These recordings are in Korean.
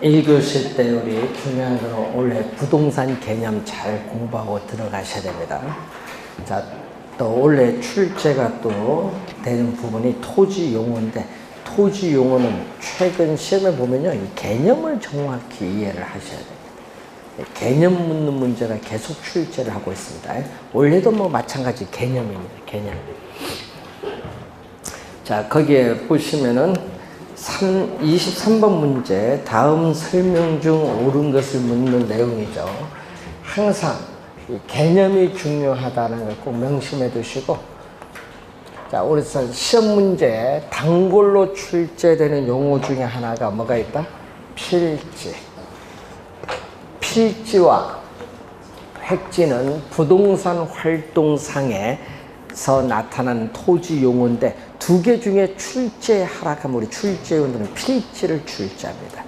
1교시 때 우리 중요한 건 원래 부동산 개념 잘 공부하고 들어가셔야 됩니다. 자, 또 원래 출제가 또 되는 부분이 토지 용어인데, 토지 용어는 최근 시험에 보면요, 이 개념을 정확히 이해를 하셔야 됩니다. 개념 묻는 문제가 계속 출제를 하고 있습니다. 원래도 뭐 마찬가지 개념입니다. 개념. 자, 거기에 보시면은 23번 문제, 다음 설명 중 옳은 것을 묻는 내용이죠. 항상 이 개념이 중요하다는 걸 꼭 명심해 두시고, 자, 우리 시험 문제 단골로 출제되는 용어 중에 하나가 뭐가 있다? 필지. 필지와 획지는 부동산 활동상에서 나타나는 토지 용어인데, 두 개 중에 출제하라면 우리 출제위원들은 필지를 출제합니다.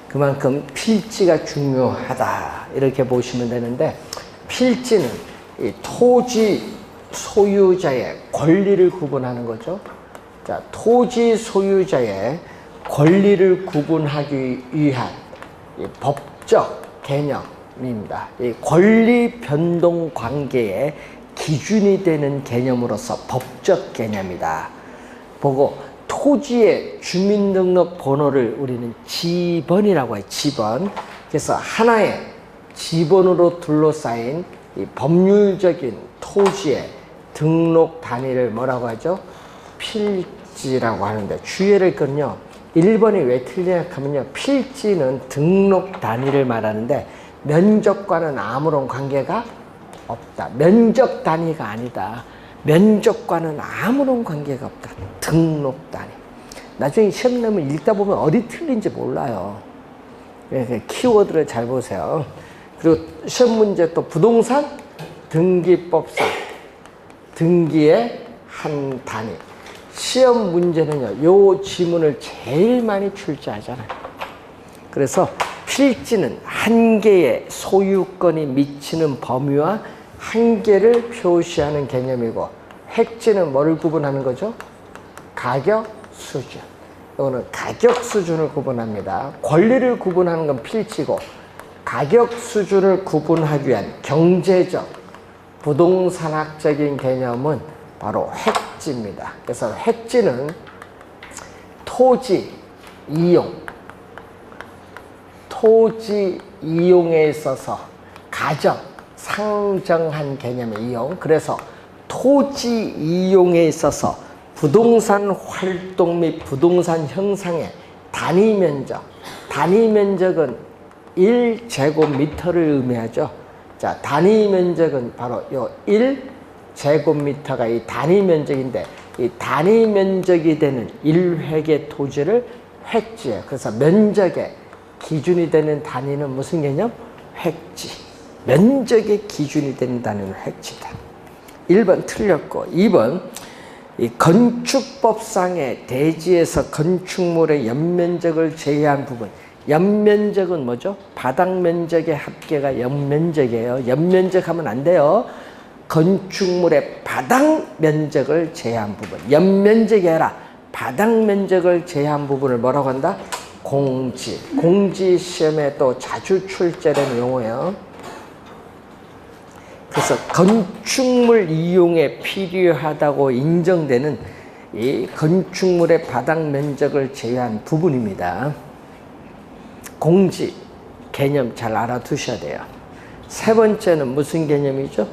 그만큼 필지가 중요하다 이렇게 보시면 되는데, 필지는 이 토지 소유자의 권리를 구분하는 거죠. 자, 토지 소유자의 권리를 구분하기 위한 이 법적 개념입니다. 이 권리 변동 관계의 기준이 되는 개념으로서 법적 개념이다. 보고 토지의 주민등록 번호를 우리는 지번이라고 해요. 지번. 그래서 하나의 지번으로 둘러싸인 이 법률적인 토지의 등록 단위를 뭐라고 하죠? 필지라고 하는데, 주의할 건요, 1번이 왜 틀리냐 하면요, 필지는 등록 단위를 말하는데 면적과는 아무런 관계가 없다. 면적 단위가 아니다. 면적과는 아무런 관계가 없다. 등록 단위. 나중에 시험 내면 읽다 보면 어디 틀린지 몰라요. 키워드를 잘 보세요. 그리고 시험 문제 또 부동산 등기법상 등기의 한 단위. 시험 문제는요, 요 지문을 제일 많이 출제하잖아요. 그래서 필지는 한 개의 소유권이 미치는 범위와 한계를 표시하는 개념이고, 획지는 뭐를 구분하는 거죠? 가격 수준. 이거는 가격 수준을 구분합니다. 권리를 구분하는 건 필지고, 가격 수준을 구분하기 위한 경제적, 부동산학적인 개념은 바로 획지입니다. 그래서 획지는 토지 이용에 있어서 가정, 상정한 개념의 이용. 그래서 토지 이용에 있어서 부동산 활동 및 부동산 형상의 단위 면적. 단위 면적은 1제곱미터를 의미하죠. 자, 단위 면적은 바로 요 1제곱미터가 이 단위 면적인데, 이 단위 면적이 되는 1획의 토지를 획지예요. 그래서 면적의 기준이 되는 단위는 무슨 개념? 획지. 면적의 기준이 되는 단위는 획지다. 1번 틀렸고, 2번 이 건축법상의 대지에서 건축물의 연면적을 제외한 부분. 연면적은 뭐죠? 바닥 면적의 합계가 연면적이에요. 연면적 하면 안 돼요. 건축물의 바닥 면적을 제외한 부분. 연면적이 아니라 바닥 면적을 제외한 부분을 뭐라고 한다? 공지. 공지 시험에 또 자주 출제되는 용어예요. 그래서 건축물 이용에 필요하다고 인정되는 이 건축물의 바닥 면적을 제외한 부분입니다. 공지 개념 잘 알아두셔야 돼요. 세 번째는 무슨 개념이죠?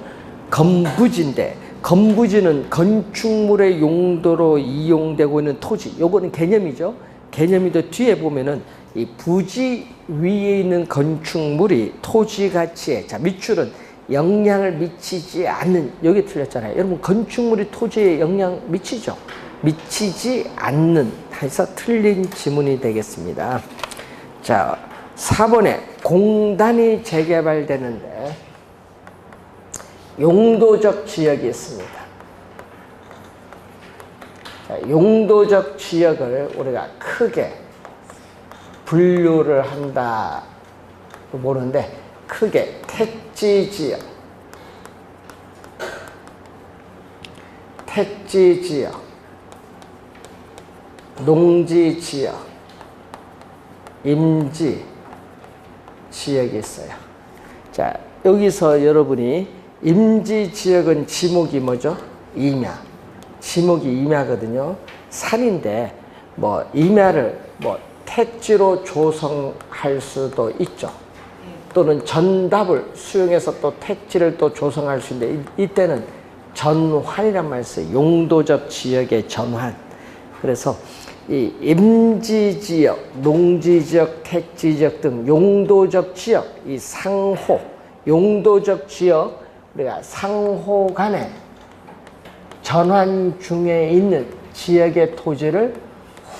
건부지인데, 건부지는 건축물의 용도로 이용되고 있는 토지. 요거는 개념이죠. 개념이도 뒤에 보면은 이 부지 위에 있는 건축물이 토지 가치에, 자, 밑줄은 영향을 미치지 않는, 여기 틀렸잖아요. 여러분, 건축물이 토지에 영향 미치죠? 미치지 않는 해서 틀린 지문이 되겠습니다. 자, 4번에 공단이 재개발되는데 용도적 지역이 있습니다. 자, 용도적 지역을 우리가 크게 분류를 한다 보는데, 크게 택지지역, 농지지역, 임지, 지역이 있어요. 자, 여기서 여러분이 임지지역은 지목이 뭐죠? 임야. 지목이 임야거든요. 산인데 뭐 임야를 뭐 택지로 조성할 수도 있죠. 또는 전답을 수용해서 또 택지를 또 조성할 수 있는데 이때는 전환이란 말을 써요. 용도적 지역의 전환. 그래서 이 임지지역, 농지지역, 택지지역 등 용도적 지역, 이 상호, 용도적 지역, 우리가 상호 간에 전환 중에 있는 지역의 토지를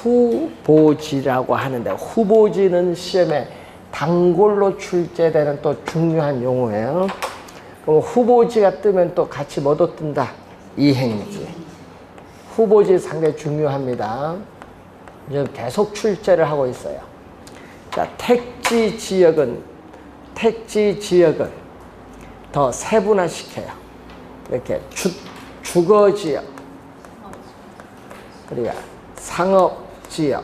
후보지라고 하는데, 후보지는 시험에 단골로 출제되는 또 중요한 용어예요. 그럼 후보지가 뜨면 또 같이 뭐도 뜬다? 이행지. 후보지 상당히 중요합니다. 지금 계속 출제를 하고 있어요. 자, 택지 지역은 더 세분화시켜요. 이렇게 주거 지역, 그리고 상업 지역,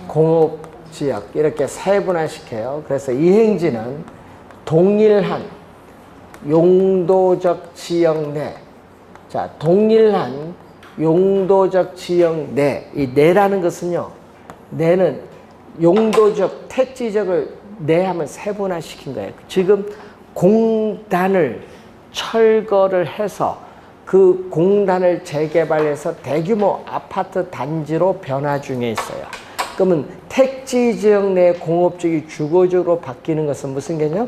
공업 지역 이렇게 세분화시켜요. 그래서 이행지는 동일한 용도적 지역 내, 자, 동일한 용도적 지역 내, 이 내라는 것은요, 내는 용도적 택지적을 내하면 세분화시킨 거예요. 지금 공단을 철거를 해서 그 공단을 재개발해서 대규모 아파트 단지로 변화 중에 있어요. 그러면 택지 지역 내 공업적이 주거적으로 바뀌는 것은 무슨 개념?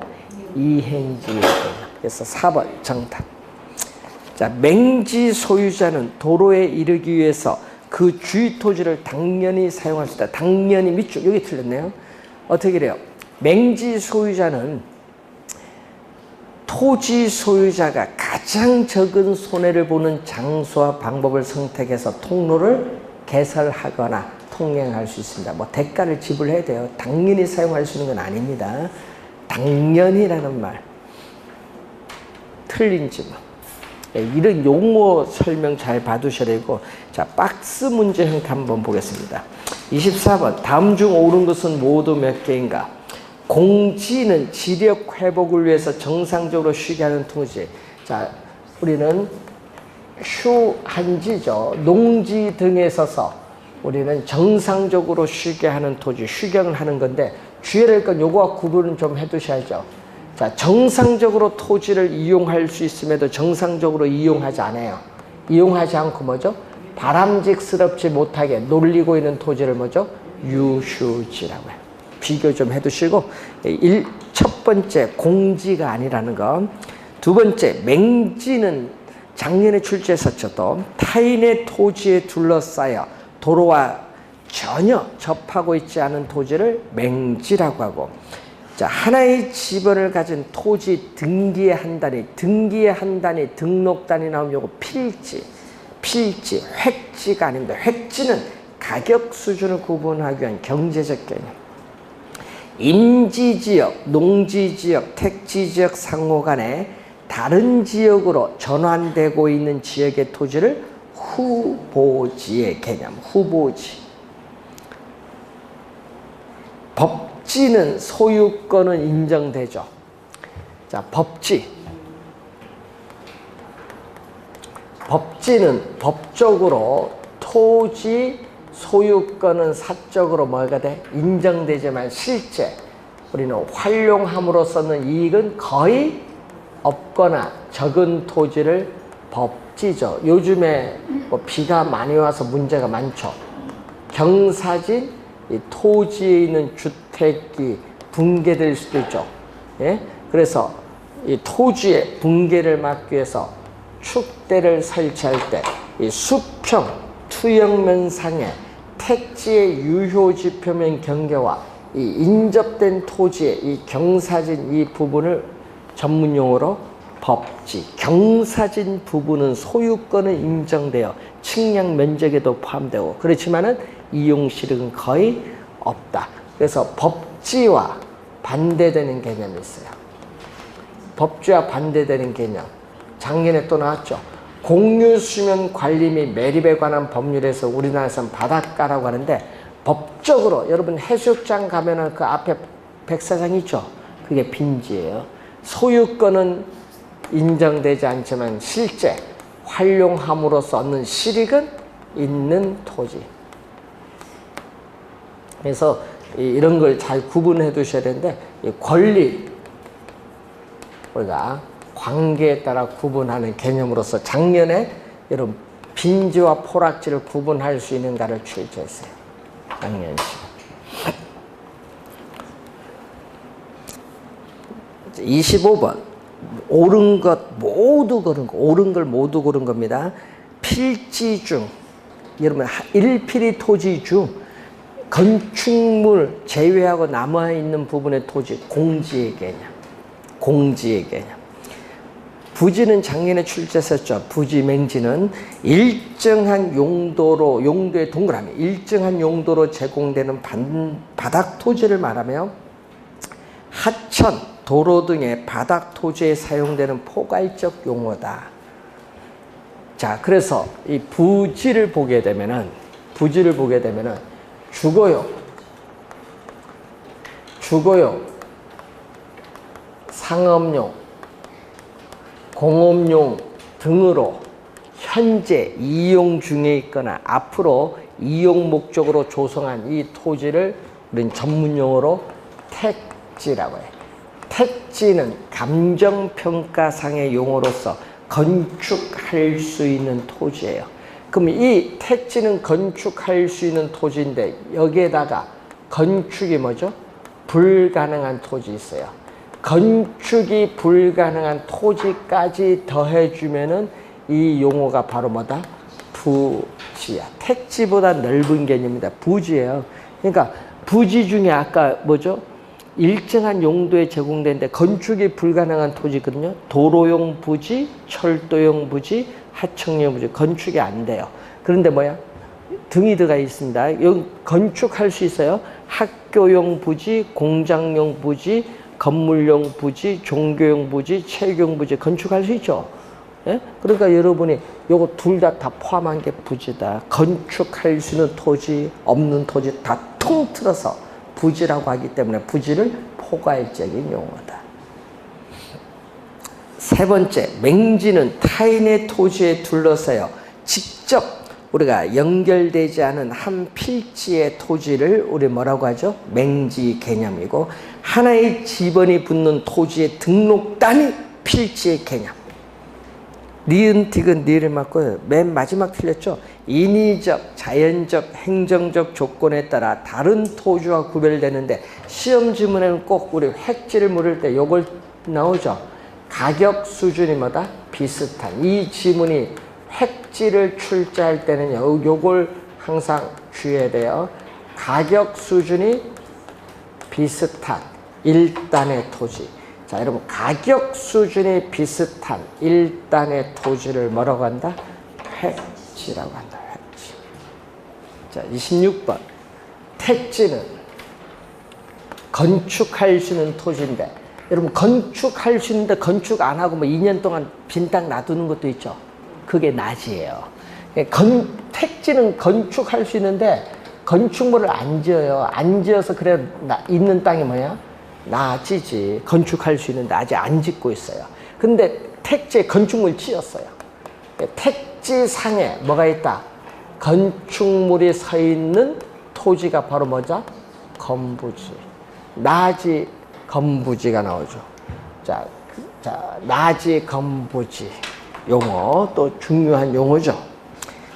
이행지의 개념. 그래서 4번 정답. 자, 맹지 소유자는 도로에 이르기 위해서 그 주위 토지를 당연히 사용할 수 있다. 당연히 밑줄, 여기 틀렸네요. 어떻게 그래요? 맹지 소유자는 토지 소유자가 가장 적은 손해를 보는 장소와 방법을 선택해서 통로를 개설하거나 통행할 수 있습니다. 뭐 대가를 지불해야 돼요. 당연히 사용할 수 있는 건 아닙니다. 당연히라는 말 틀린지 뭐. 이런 용어 설명 잘 봐두셔야 되고, 자, 박스 문제 형태 한번 보겠습니다. 24번. 다음 중 옳은 것은 모두 몇 개인가? 공지는 지력 회복을 위해서 정상적으로 쉬게 하는 토지. 자, 우리는 휴한지죠. 농지 등에 서서 우리는 정상적으로 쉬게 하는 토지, 휴경을 하는 건데, 주의를 할 건 요거와 구분은 좀 해두셔야죠. 자, 정상적으로 토지를 이용할 수 있음에도 정상적으로 이용하지 않아요. 이용하지 않고 뭐죠? 바람직스럽지 못하게 놀리고 있는 토지를 뭐죠? 유휴지라고 해요. 비교 좀 해두시고, 첫 번째 공지가 아니라는 것. 두 번째, 맹지는 작년에 출제했었죠. 또 타인의 토지에 둘러싸여 도로와 전혀 접하고 있지 않은 토지를 맹지라고 하고, 자, 하나의 지번을 가진 토지 등기의 한 단위, 등록단이 나오면 요거 필지, 획지가 아닙니다. 획지는 가격 수준을 구분하기 위한 경제적 개념. 임지지역, 농지지역, 택지지역 상호 간에 다른 지역으로 전환되고 있는 지역의 토지를 후보지의 개념, 후보지. 법지는 소유권은 인정되죠. 자, 법지는 법적으로 토지 소유권은 사적으로 뭐가 돼? 인정되지만 실제 우리는 활용함으로써는 이익은 거의 없거나 적은 토지를 법지죠. 요즘에 뭐 비가 많이 와서 문제가 많죠. 경사진 이 토지에 있는 주택이 붕괴될 수도 있죠. 예? 그래서 이 토지의 붕괴를 막기 위해서 축대를 설치할 때 이 수평 투영면상에 택지의 유효지표면 경계와 이 인접된 토지의 이 경사진 이 부분을 전문용어로 법지. 경사진 부분은 소유권은 인정되어 측량 면적에도 포함되고, 그렇지만은 이용실은 거의 없다. 그래서 법지와 반대되는 개념이 있어요. 법지와 반대되는 개념. 작년에 또 나왔죠. 공유수면 관리 및 매립에 관한 법률에서 우리나라에서는 바닷가라고 하는데, 법적으로 여러분 해수욕장 가면은 그 앞에 백사장 있죠. 그게 빈지예요. 소유권은 인정되지 않지만 실제 활용함으로써 얻는 실익은 있는 토지. 그래서 이런 걸 잘 구분해 두셔야 되는데, 이 권리, 우리가 관계에 따라 구분하는 개념으로서 작년에 이런 빈지와 포락지를 구분할 수 있는가를 출제했어요. 작년 시간. 25번. 옳은 것 모두 고른 거. 옳은 걸 모두 고른 겁니다. 필지 중, 여러분, 일필이 토지 중 건축물 제외하고 남아있는 부분의 토지, 공지의 개념. 공지의 개념. 부지는 작년에 출제했었죠. 부지 맹지는 일정한 용도로, 용도의 동그라미, 일정한 용도로 제공되는 바닥 토지를 말하며 하천, 도로 등의 바닥 토지에 사용되는 포괄적 용어다. 자, 그래서 이 부지를 보게 되면은 주거용, 상업용, 공업용 등으로 현재 이용 중에 있거나 앞으로 이용 목적으로 조성한 이 토지를 우리는 전문용어로 택지라고 해요. 택지는 감정평가상의 용어로서 건축할 수 있는 토지예요. 그럼 이 택지는 건축할 수 있는 토지인데 여기에다가 건축이 뭐죠? 불가능한 토지 있어요. 건축이 불가능한 토지까지 더해주면은 이 용어가 바로 뭐다? 부지야. 택지보다 넓은 개념이다. 부지예요. 그러니까 부지 중에 아까 뭐죠? 일정한 용도에 제공되는데 건축이 불가능한 토지거든요. 도로용 부지, 철도용 부지, 하청용 부지, 건축이 안 돼요. 그런데 뭐야? 등이 들어가 있습니다. 여기 건축할 수 있어요. 학교용 부지, 공장용 부지, 건물용 부지, 종교용 부지, 체육용 부지 건축할 수 있죠. 예? 그러니까 여러분이 요거 둘 다 포함한 게 부지다. 건축할 수 있는 토지, 없는 토지 다 통틀어서 부지라고 하기 때문에 부지를 포괄적인 용어다. 세 번째, 맹지는 타인의 토지에 둘러싸여 직접 우리가 연결되지 않은 한 필지의 토지를 우리 뭐라고 하죠? 맹지 개념이고, 하나의 지번이 붙는 토지의 등록단이 필지의 개념. 니은, 디귿, 니를 맞고 맨 마지막 틀렸죠? 인위적, 자연적, 행정적 조건에 따라 다른 토지와 구별되는데 시험 지문에는 꼭 우리 획지를 물을 때 요걸 나오죠? 가격 수준이 뭐다? 비슷한. 이 지문이 획지를 출제할 때는 요걸 항상 주의해야 돼요. 가격 수준이 비슷한 1단의 토지. 자, 여러분, 가격 수준이 비슷한 1단의 토지를 뭐라고 한다? 획지라고 한다. 획지. 자, 26번. 택지는 건축할 수 있는 토지인데, 여러분, 건축할 수 있는데 건축 안 하고 뭐 2년 동안 빈 땅 놔두는 것도 있죠. 그게 낮이에요. 택지는 건축할 수 있는데 건축물을 안 지어요. 안 지어서 그래 있는 땅이 뭐야? 낮이지. 건축할 수 있는데 아직 안 짓고 있어요. 근데 택지에 건축물 지었어요. 택지상에 뭐가 있다? 건축물이 서 있는 토지가 바로 뭐죠? 건부지. 낮이 건부지가 나오죠. 자, 낮이 건부지. 용어, 또 중요한 용어죠.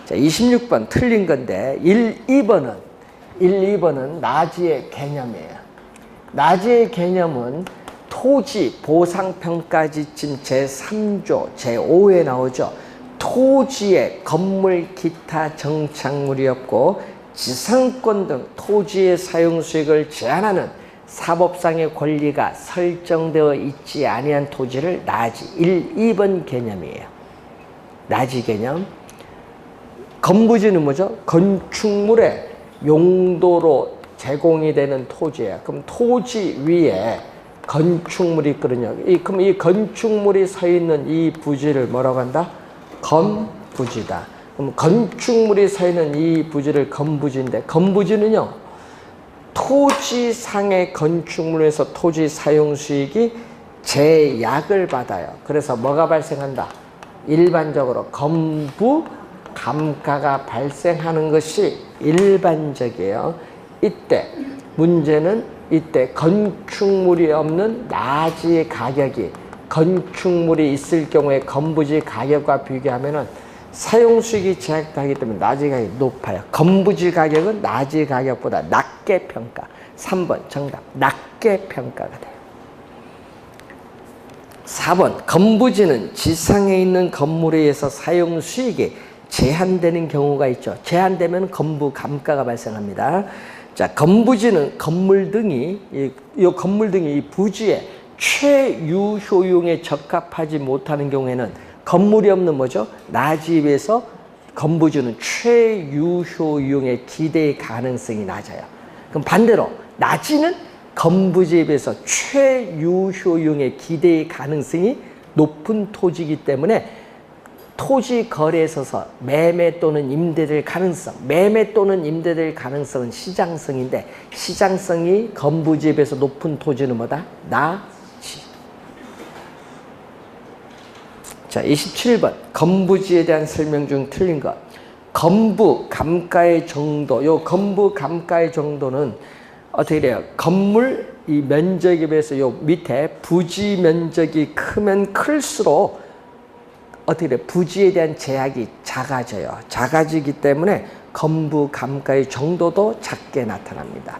자, 26번 틀린 건데 1, 2번은 낮이의 개념이에요. 낮이의 개념은 토지 보상평가지침 제3조 제5에 나오죠. 토지에 건물 기타 정착물이 없고 지상권 등 토지의 사용 수익을 제한하는 사법상의 권리가 설정되어 있지 아니한 토지를 낮이 1, 2번 개념이에요. 낮이 개념. 건부지는 뭐죠? 건축물의 용도로 제공이 되는 토지예요. 그럼 토지 위에 건축물이 있거든요. 그럼 이 건축물이 서 있는 이 부지를 뭐라고 한다? 건부지다. 그럼 건축물이 서 있는 이 부지를 건부지인데, 건부지는요, 토지상의 건축물에서 토지 사용 수익이 제약을 받아요. 그래서 뭐가 발생한다? 일반적으로 건부 감가가 발생하는 것이 일반적이에요. 이때 문제는 이때 건축물이 없는 나지 가격이 건축물이 있을 경우에 건부지 가격과 비교하면은 사용 수익이 제약하기 때문에 나지 가격이 높아요. 건부지 가격은 나지 가격보다 낮게 평가. 3번 정답. 낮게 평가가 돼요. 4번 건부지는 지상에 있는 건물에 의해서 사용 수익이 제한되는 경우가 있죠. 제한되면 건부 감가가 발생합니다. 자, 건부지는 건물 등이 이 건물 등이 이 부지의 최유효용에 적합하지 못하는 경우에는 건물이 없는 뭐죠? 나지에 비해서 건부지는 최유효용의 기대 가능성이 낮아요. 그럼 반대로 나지는 건부지에 비해서 최유효용의 기대 가능성이 높은 토지이기 때문에 토지 거래에 있어서 매매 또는 임대될 가능성, 매매 또는 임대될 가능성은 시장성인데 시장성이 건부지에 비해서 높은 토지는 뭐다? 나지. 자, 27번 건부지에 대한 설명 중 틀린 것. 건부 감가의 정도, 요 건부 감가의 정도는 어떻게 돼요? 건물 이 면적에 비해서 요 밑에 부지 면적이 크면 클수록 어떻게 돼? 부지에 대한 제약이 작아져요. 작아지기 때문에 건부 감가의 정도도 작게 나타납니다.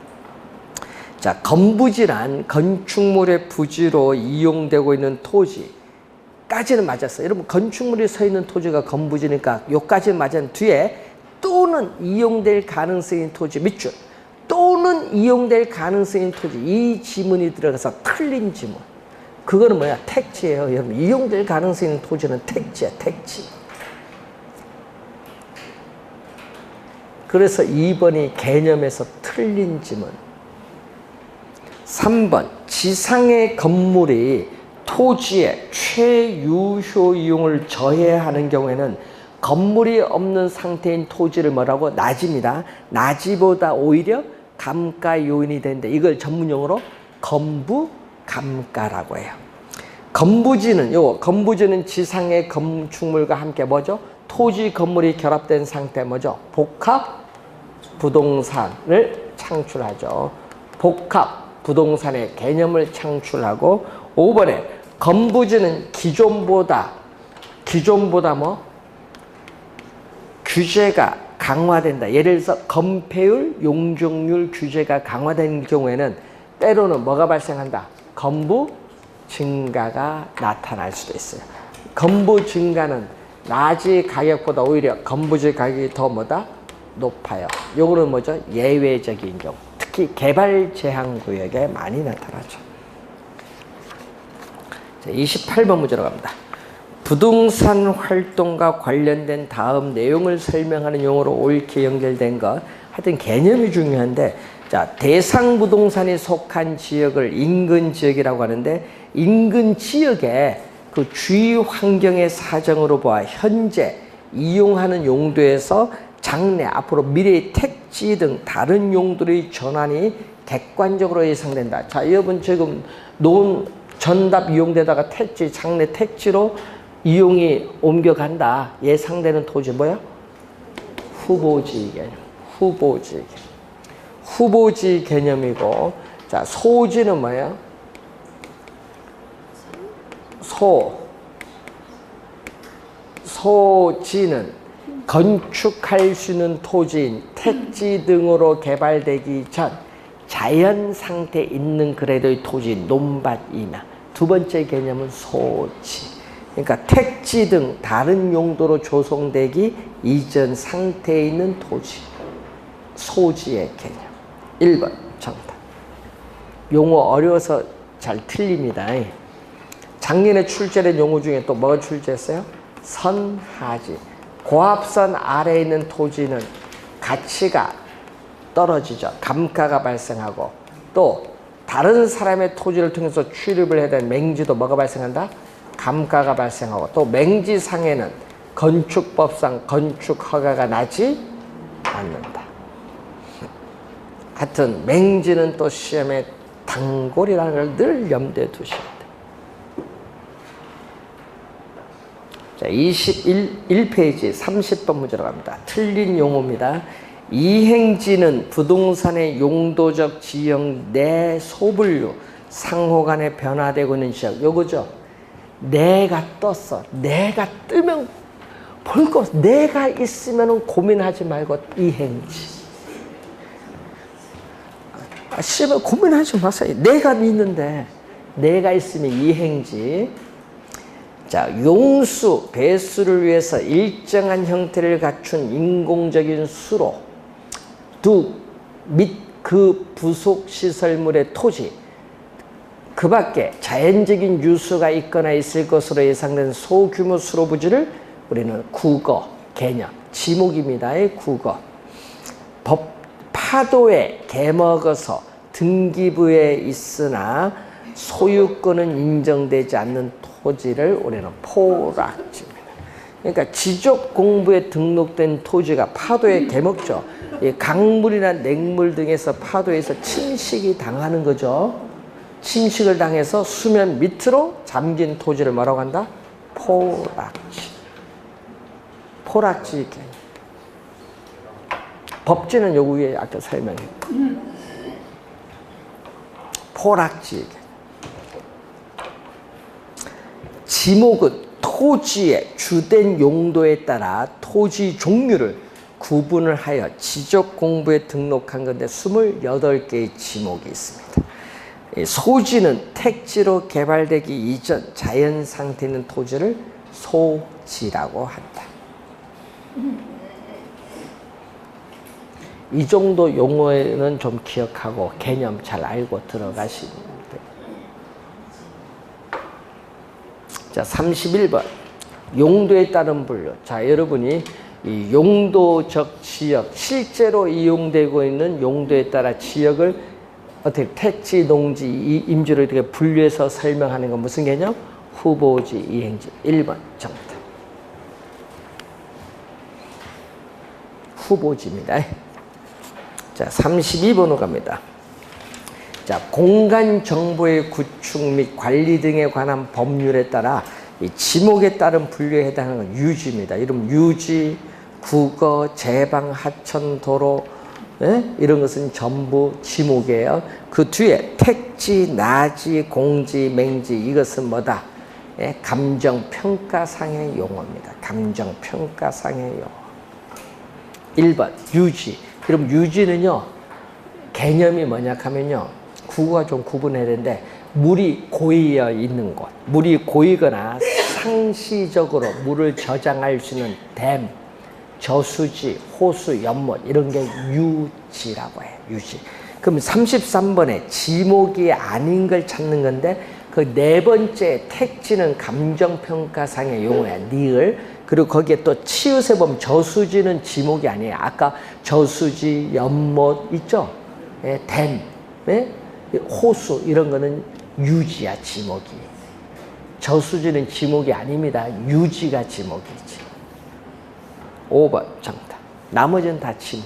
자, 건부지란 건축물의 부지로 이용되고 있는 토지까지는 맞았어요. 여러분 건축물이 서 있는 토지가 건부지니까 요까지는 맞았는데 뒤에 또는 이용될 가능성인 토지 밑줄 또는 이용될 가능성인 토지 이 지문이 들어가서 틀린 지문. 그거는 뭐야? 택지예요. 여러분 이용될 가능성이 있는 토지는 택지야. 택지. 그래서 2번이 개념에서 틀린 지문. 3번 지상의 건물이 토지의 최유효 이용을 저해하는 경우에는 건물이 없는 상태인 토지를 뭐라고? 나지입니다. 나지보다 오히려 감가 요인이 되는데 이걸 전문용어로 건부 감가라고 해요. 건부지는 지상의 건축물과 함께 뭐죠? 토지 건물이 결합된 상태 뭐죠? 복합 부동산을 창출하죠. 복합 부동산의 개념을 창출하고 5번에 건부지는 기존보다 뭐? 규제가 강화된다. 예를 들어서 건폐율, 용적률 규제가 강화된 경우에는 때로는 뭐가 발생한다? 건부 증가가 나타날 수도 있어요. 건부 증가는 나지 가격보다 오히려 건부지 가격이 더 뭐다? 높아요. 요거는 뭐죠? 예외적인 경우. 특히 개발 제한 구역에 많이 나타나죠. 자, 28번 문제로 갑니다. 부동산 활동과 관련된 다음 내용을 설명하는 용어로 옳게 연결된 것. 하여튼 개념이 중요한데 자, 대상 부동산이 속한 지역을 인근 지역이라고 하는데 인근 지역의 그 주위 환경의 사정으로 보아 현재 이용하는 용도에서 장래, 앞으로 미래의 택지 등 다른 용도의 전환이 객관적으로 예상된다. 자, 여러분 지금 논 전답 이용되다가 택지, 장래 택지로 이용이 옮겨간다. 예상되는 토지 뭐야? 후보지 개념. 후보지 개념. 후보지 개념이고, 자, 소지는 뭐예요? 소지는 건축할 수 있는 토지인 택지 등으로 개발되기 전 자연 상태에 있는 그래도의 토지, 논밭이나 두 번째 개념은 소지. 그러니까 택지 등 다른 용도로 조성되기 이전 상태에 있는 토지. 소지의 개념. 1번 정답. 용어 어려워서 잘 틀립니다. 작년에 출제된 용어 중에 또 뭐가 출제했어요? 선하지. 고합선 아래에 있는 토지는 가치가 떨어지죠. 감가가 발생하고 또 다른 사람의 토지를 통해서 출입을 해야 되는 맹지도 뭐가 발생한다? 감가가 발생하고 또 맹지상에는 건축법상 건축 허가가 나지 않는다. 하여튼 맹지는 또 시험에 단골이라는 걸 늘 염두에 두셔야 돼요. 자, 21페이지 30번 문제로 갑니다. 틀린 용어입니다. 이행지는 부동산의 용도적 지형 내 소분류 상호 간에 변화되고 있는 지역. 요거죠. 내가 떴어. 내가 뜨면 볼 거 없어. 내가 있으면 고민하지 말고 이행지. 씨발 고민하지 마세요. 내가 있는데 내가 있으면 이행지. 자, 용수, 배수를 위해서 일정한 형태를 갖춘 인공적인 수로 둑 및 그 부속 시설물의 토지, 그 밖에 자연적인 유수가 있거나 있을 것으로 예상되는 소규모 수로 부지를 우리는 국어, 개념, 지목입니다의 국어. 파도에 개먹어서 등기부에 있으나 소유권은 인정되지 않는 토지를 우리는 포락지입니다. 그러니까 지적공부에 등록된 토지가 파도에 개먹죠. 강물이나 냉물 등에서 파도에서 침식이 당하는 거죠. 침식을 당해서 수면 밑으로 잠긴 토지를 뭐라고 한다? 포락지. 포락지 개념. 법지는 요 위에 아까 설명했고. 포락지. 지목은 토지의 주된 용도에 따라 토지 종류를 구분을 하여 지적 공부에 등록한 건데 28개의 지목이 있습니다. 소지는 택지로 개발되기 이전 자연 상태에 있는 토지를 소지라고 한다. 이 정도 용어는 좀 기억하고 개념 잘 알고 들어가시면 돼요. 자, 31번. 용도에 따른 분류. 자, 여러분이 이 용도적 지역, 실제로 이용되고 있는 용도에 따라 지역을 어떻게 택지, 농지, 임지로 이렇게 분류해서 설명하는 건 무슨 개념? 후보지, 이행지. 1번 정답. 후보지입니다. 자, 32번으로 갑니다. 자, 공간 정보의 구축 및 관리 등에 관한 법률에 따라 이 지목에 따른 분류에 해당하는 건 유지입니다. 이름 유지, 국어, 제방, 하천, 도로, 이런 것은 전부 지목이에요. 그 뒤에 택지, 나지, 공지, 맹지, 이것은 뭐다? 감정평가상의 용어입니다. 감정평가상의 용어. 1번 유지. 그럼 유지는요, 개념이 뭐냐 하면요, 국어가 좀 구분해야 되는데, 물이 고이어 있는 곳, 물이 고이거나 상시적으로 물을 저장할 수 있는 댐, 저수지, 호수, 연못, 이런 게 유지라고 해요. 유지. 그럼 33번에 지목이 아닌 걸 찾는 건데, 그 네 번째 택지는 감정평가상의 용어야. 니을. 그리고 거기에 또 치읓에 보면 저수지는 지목이 아니에요. 아까 저수지, 연못 있죠? 댐, 호수, 이런 거는 유지야, 지목이. 저수지는 지목이 아닙니다. 유지가 지목이지. 5번 정답. 나머지는 다 지목.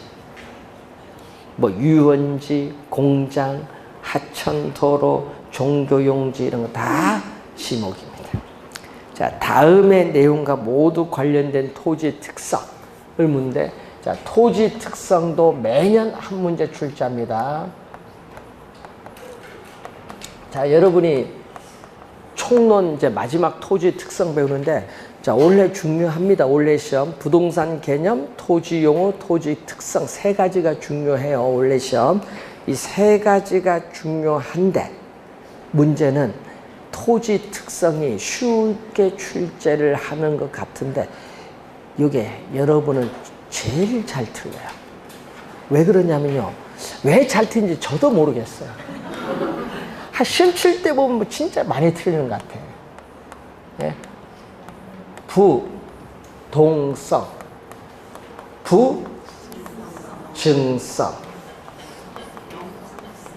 뭐 유원지, 공장, 하천, 도로, 종교용지, 이런 거 다 지목입니다. 자, 다음의 내용과 모두 관련된 토지 특성을 묻는데, 자, 토지 특성도 매년 한 문제 출제합니다. 자, 여러분이 총론 이제 마지막 토지 특성 배우는데, 자, 올해 중요합니다. 올해 시험 부동산 개념, 토지 용어, 토지 특성 세 가지가 중요해요. 올해 시험 이 세 가지가 중요한데, 문제는 토지 특성이 쉽게 출제를 하는 것 같은데, 이게 여러분은 제일 잘 틀려요. 왜 그러냐면요, 왜 잘 틀린지 저도 모르겠어요. 한 시험 칠 때 보면 진짜 많이 틀리는 것 같아요. 예? 부동성, 부증성,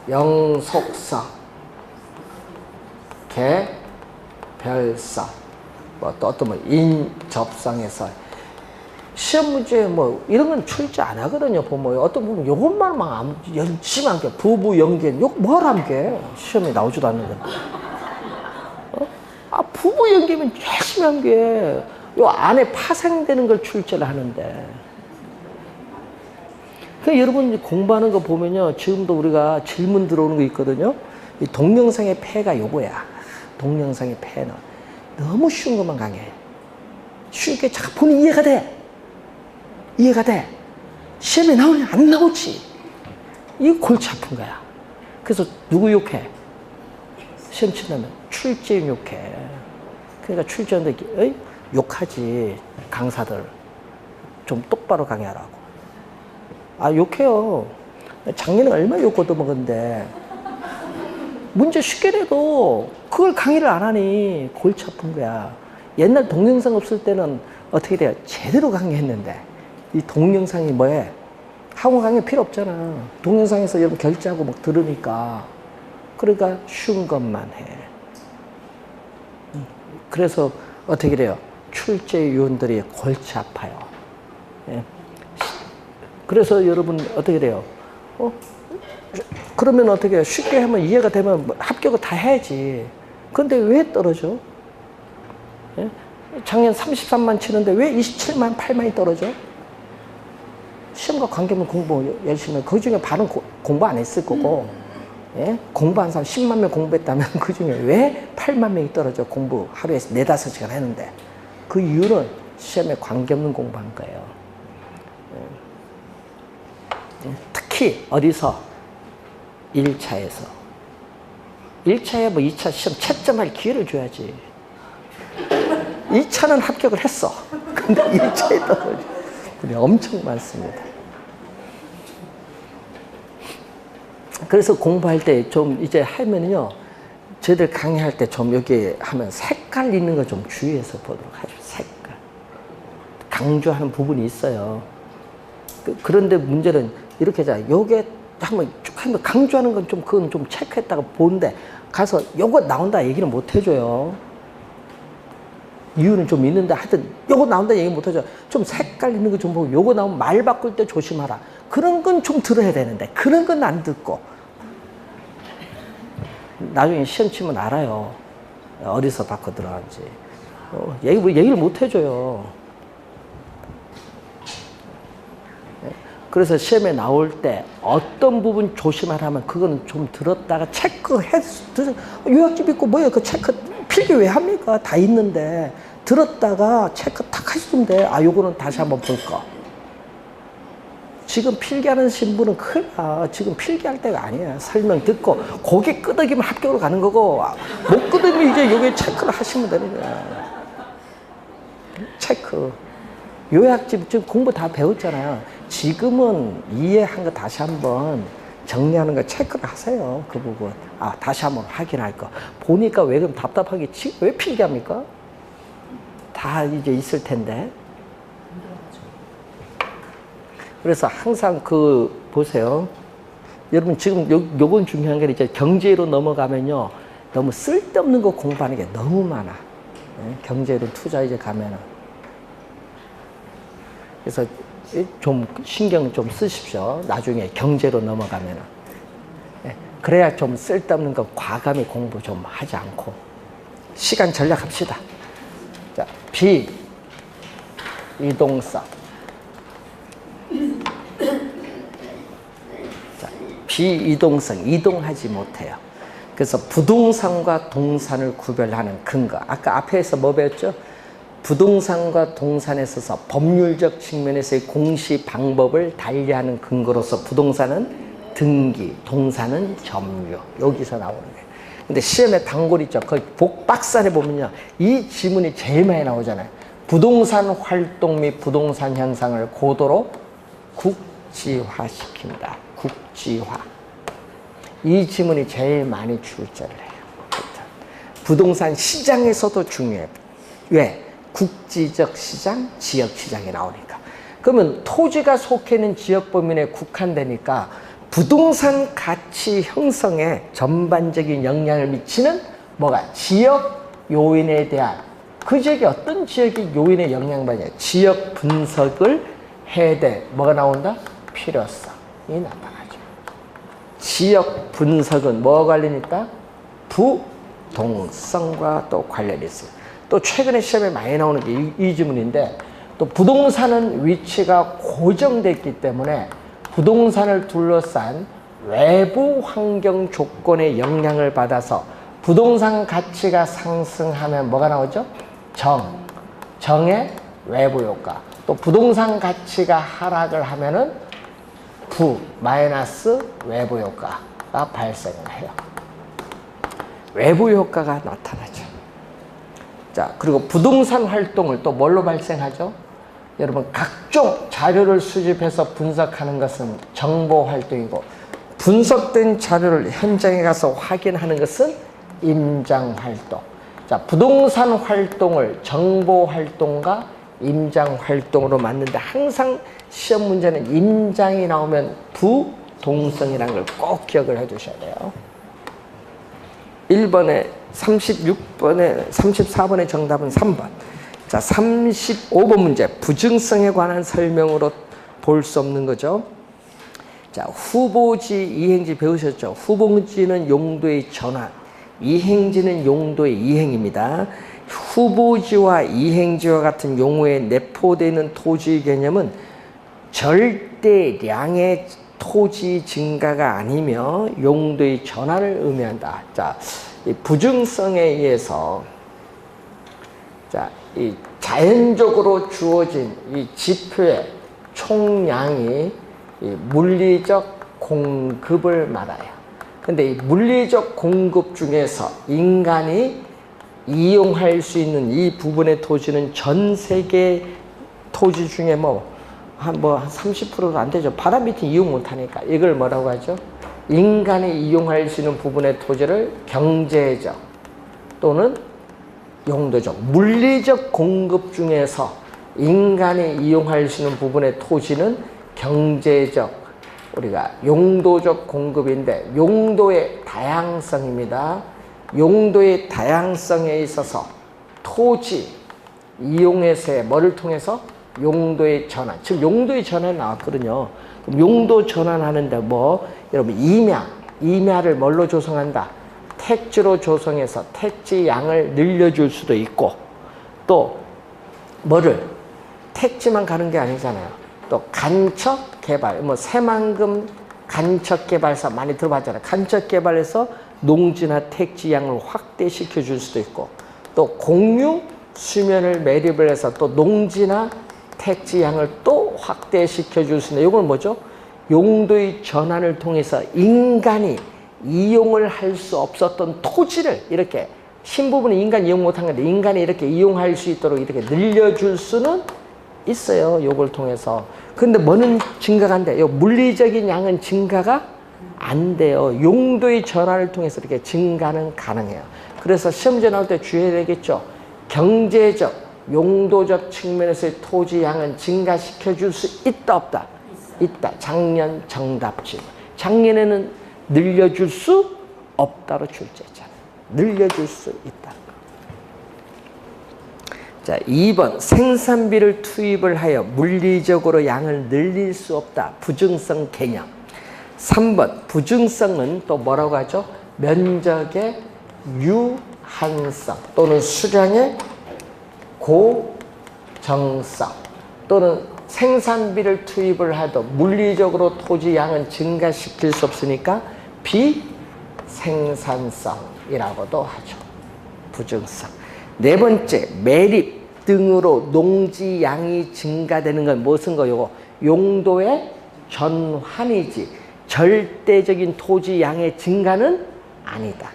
영속성, 개별성, 뭐 또 어떤 인접성에서 시험 문제 뭐 이런 건 출제 안 하거든요. 보면 어떤 부분 요것만 막 열심히 한 게 부부 연계 요거 뭘 한 게 시험에 나오지도 않는 건데. 부부 연계면 열심히 한 게 요 안에 파생되는 걸 출제를 하는데. 그러니까 여러분 공부하는 거 보면요. 지금도 우리가 질문 들어오는 거 있거든요. 이 동영상의 폐가 요거야. 동영상의 폐는 너무 쉬운 것만 강해. 쉽게 자꾸 보니 이해가 돼. 이해가 돼. 시험에 나오냐? 안 나오지. 이거 골치 아픈 거야. 그래서 누구 욕해? 시험 친다면 출제인 욕해. 그러니까 출제원들 욕하지. 강사들 좀 똑바로 강의하라고. 욕해요. 작년에 얼마나 욕 얻어먹었는데 문제 쉽게 내도 그걸 강의를 안 하니 골치 아픈 거야. 옛날 동영상 없을 때는 어떻게 돼요? 제대로 강의했는데 이 동영상이 뭐해? 학원 강의 필요 없잖아. 동영상에서 여러분 결제하고 막 들으니까. 그러니까 쉬운 것만 해. 그래서 어떻게 돼요? 출제 요원들이 골치 아파요. 예. 그래서 여러분 어떻게 돼요? 그러면 어떻게 해요? 쉽게 하면 이해가 되면 합격을 다 해야지. 그런데 왜 떨어져? 예? 작년 33만 치는데 왜 27만 8만이 떨어져? 시험과 관계없는 공부 열심히 해. 그 중에 반은 공부 안 했을 거고, 예? 공부한 사람 10만 명 공부했다면 그 중에 왜 8만 명이 떨어져? 공부 하루에 4, 5시간 했는데. 그 이유는 시험에 관계없는 공부한 거예요. 특히 어디서? 1차에서. 1차에 뭐 2차 시험 채점할 기회를 줘야지. 2차는 합격을 했어. 근데 1차에 떨어져. 그래, 엄청 많습니다. 그래서 공부할 때 좀 이제 하면요. 저희들 강의할 때 좀 여기 하면 색깔 있는 거 좀 주의해서 보도록 하죠. 색깔. 강조하는 부분이 있어요. 그런데 문제는 이렇게 자, 요게 한번 쭉 하면 강조하는 건 좀 그건 좀 체크했다가 보는데 가서 요거 나온다 얘기는 못 해줘요. 이유는 좀 있는데 하여튼 요거 나온다 얘기 못 해줘. 좀 색깔 있는 거 좀 보고 요거 나오면 말 바꿀 때 조심하라. 그런 건 좀 들어야 되는데 그런 건 안 듣고 나중에 시험 치면 알아요. 어디서 바꿔 들어가는지. 얘기를 못 해줘요. 그래서 시험에 나올 때 어떤 부분 조심하라면 그거는 좀 들었다가 체크해. 요약집 있고 뭐예요? 그 체크 필기 왜 합니까? 다 있는데 들었다가 체크 탁 하시면 돼. 요거는 다시 한번 볼 거. 지금 필기하는 신분은 큰일 나. 지금 필기할 때가 아니야. 설명 듣고 고개 끄덕이면 합격으로 가는 거고 못 끄덕이면 이제 여기에 체크를 하시면 되는 거야. 체크. 요약집 지금 공부 다 배웠잖아요. 지금은 이해한 거 다시 한번 정리하는 거 체크를 하세요. 그 부분. 다시 한번 확인할 거. 보니까 왜 그럼 답답하겠지? 왜 필기합니까? 다 이제 있을 텐데. 그래서 항상 보세요. 여러분 지금 요건 중요한 게 이제 경제로 넘어가면요. 너무 쓸데없는 거 공부하는 게 너무 많아. 경제로 투자 이제 가면은. 그래서 좀 신경 좀 쓰십시오. 나중에 경제로 넘어가면은. 그래야 좀 쓸데없는 거 과감히 공부 좀 하지 않고. 시간 전략합시다. 자, 비이동성. 자, 비이동성, 이동하지 못해요. 그래서 부동산과 동산을 구별하는 근거. 아까 앞에서 뭐 배웠죠? 부동산과 동산에 있어서 법률적 측면에서의 공시 방법을 달리하는 근거로서 부동산은 등기, 동산은 점유. 여기서 나오는 거예요. 근데 시험에 단골 있죠. 거의 복박산에 보면요. 이 지문이 제일 많이 나오잖아요. 부동산 활동 및 부동산 현상을 고도로 국지화시킨다. 국지화. 이 지문이 제일 많이 출제를 해요. 부동산 시장에서도 중요해요. 왜? 국지적 시장, 지역 시장이 나오니까. 그러면 토지가 속해 있는 지역 범위에 국한되니까 부동산 가치 형성에 전반적인 영향을 미치는 뭐가? 지역 요인에 대한 그 지역이 어떤 지역이 요인에 영향받냐. 지역 분석을 해야 돼. 뭐가 나온다? 필요성이 나타나죠. 지역 분석은 뭐와 관련이 있다? 부동성과 또 관련이 있어요. 또 최근에 시험에 많이 나오는 게 이 지문인데, 또 부동산은 위치가 고정됐기 때문에 부동산을 둘러싼 외부 환경 조건의 영향을 받아서 부동산 가치가 상승하면 뭐가 나오죠? 정의 외부 효과. 또 부동산 가치가 하락을 하면은 마이너스 외부 효과가 발생을 해요. 외부 효과가 나타나죠. 자, 그리고 부동산 활동을 또 뭘로 발생하죠? 여러분, 각종 자료를 수집해서 분석하는 것은 정보 활동이고, 분석된 자료를 현장에 가서 확인하는 것은 임장 활동. 자, 부동산 활동을 정보 활동과 임장 활동으로 맞는데, 항상 시험 문제는 임장이 나오면 부동성이라는 걸 꼭 기억을 해 두셔야 돼요. 1번에 36번에 34번의 정답은 3번. 자, 35번 문제. 부증성에 관한 설명으로 볼 수 없는 거죠. 자, 후보지, 이행지 배우셨죠? 후보지는 용도의 전환, 이행지는 용도의 이행입니다. 후보지와 이행지와 같은 용어에 내포되는 토지 개념은 절대량의 토지 증가가 아니며 용도의 전환을 의미한다. 자, 이 부증성에 의해서, 자, 이 자연적으로 주어진 이 지표의 총량이 이 물리적 공급을 말아요. 근데 이 물리적 공급 중에서 인간이 이용할 수 있는 이 부분의 토지는 전 세계 토지 중에 한 30%도 안 되죠. 바다 밑에 이용 못 하니까. 이걸 뭐라고 하죠? 인간이 이용할 수 있는 부분의 토지를 경제적 또는 용도적, 물리적 공급 중에서 인간이 이용할 수 있는 부분의 토지는 경제적, 우리가 용도적 공급인데, 용도의 다양성입니다. 용도의 다양성에 있어서 토지 이용에서의 뭐를 통해서? 용도의 전환. 즉 용도의 전환이 나왔거든요. 그럼 용도 전환하는데 여러분 임야를 뭘로 조성한다? 택지로 조성해서 택지 양을 늘려줄 수도 있고, 또 택지만 가는 게 아니잖아요. 또 간척 개발, 새만금 간척 개발사 많이 들어봤잖아요. 간척 개발해서 농지나 택지 양을 확대시켜 줄 수도 있고, 또 공유 수면을 매립을 해서 또 농지나 택지 양을 또 확대시켜 줄 수 있는, 이건 뭐죠? 용도의 전환을 통해서 인간이 이용을 할 수 없었던 토지를 이렇게, 신부분은 인간 이용 못한 건데 인간이 이렇게 이용할 수 있도록 이렇게 늘려줄 수는 있어요. 요걸 통해서. 근데 뭐는 증가가 안 돼요? 물리적인 양은 증가가 안 돼요. 용도의 전환을 통해서 이렇게 증가는 가능해요. 그래서 시험제 나올 때 주의해야 되겠죠. 경제적, 용도적 측면에서의 토지 양은 증가시켜 줄 수 있다, 없다? 있다. 작년 정답 질문. 작년에는 늘려줄 수 없다로 출제했잖아요. 늘려줄 수 있다. 자, 2번 생산비를 투입을 하여 물리적으로 양을 늘릴 수 없다. 부증성 개념. 3번 부증성은 또 뭐라고 하죠? 면적의 유한성 또는 수량의 고정성, 또는 생산비를 투입을 하도 물리적으로 토지 양은 증가시킬 수 없으니까 비생산성이라고도 하죠. 부증성. 네 번째, 매립 등으로 농지 양이 증가되는 건 무슨 거요? 용도의 전환이지 절대적인 토지 양의 증가는 아니다.